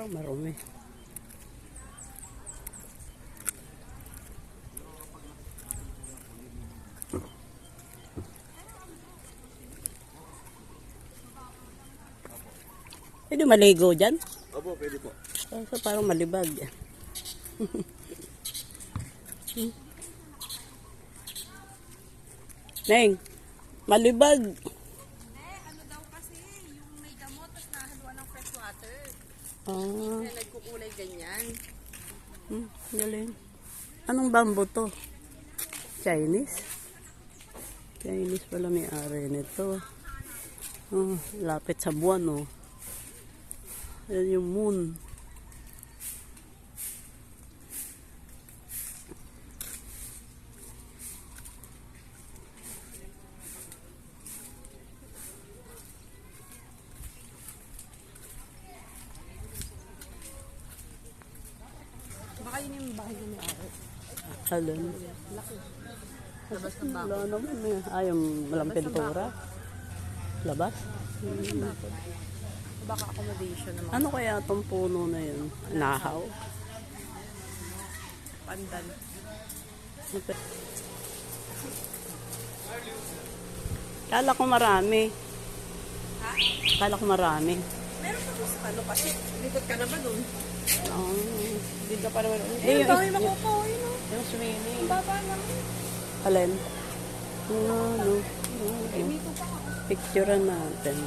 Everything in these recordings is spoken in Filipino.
Parang marumi. Pwede maligo dyan? Opo, pwede po. So, parang malibag. Neng, malibag. Ano daw kasi, yung may gamot, tapos nahaluan ng fresh water. Ah, Kaya nagkukulay ganyan. galing. Anong bamboo to? Chinese? Chinese pala may-ari nito. Oh, lapit sa buwan, oh. Yan yung moon. Baka yun yung bahay na may-ari. Alin? Laki. Labas ng bako. Wala naman eh. Ah, yung walang pintura. Labas? Baka accommodation naman. Ano kaya itong puno na yun? Nahaw? Pandan. Kala ko marami. Ha? Kala ko marami. Meron pa sa ano kasi. Likod ka na ba dun? Oh. Hindi ka pa naman. Eh, Eh, bawin makukuha yun o. Yung swimming. Baba lang. Alin? No. Eh, dito pa ako. Picturean natin.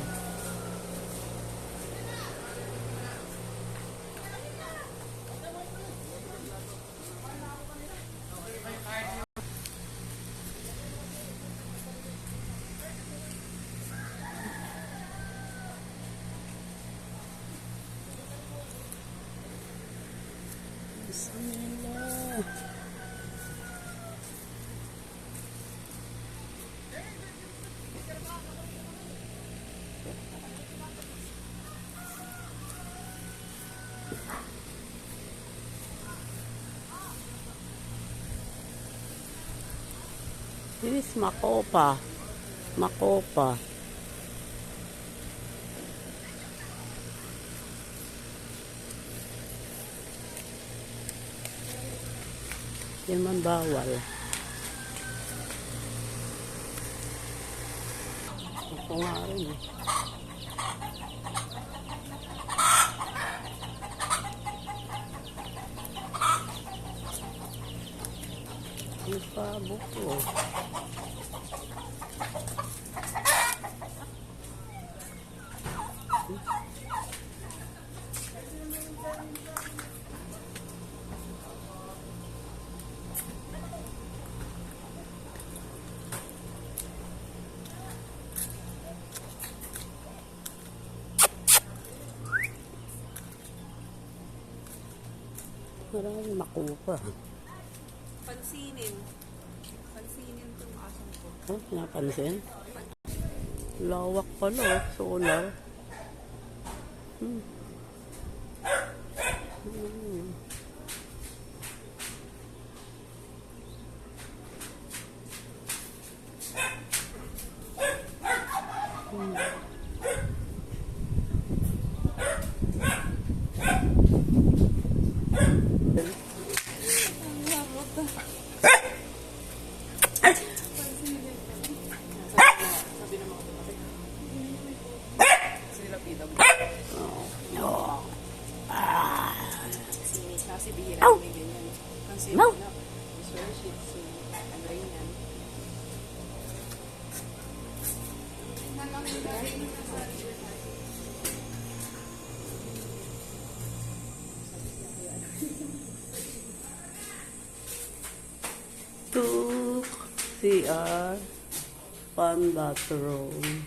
Bismillah. This is Makopa. Makopa. Yan man bawal. Ito nga rin eh. Ano pa buko? Marami makupa. Pansinin. Pansinin itong asong ko. Oh, pinapansin? Lawak pala, solar. Kasi bihira may ganyan. Kasi No. Sir, shih tzu. Ano rin yan? Tuk CR Pan bathroom.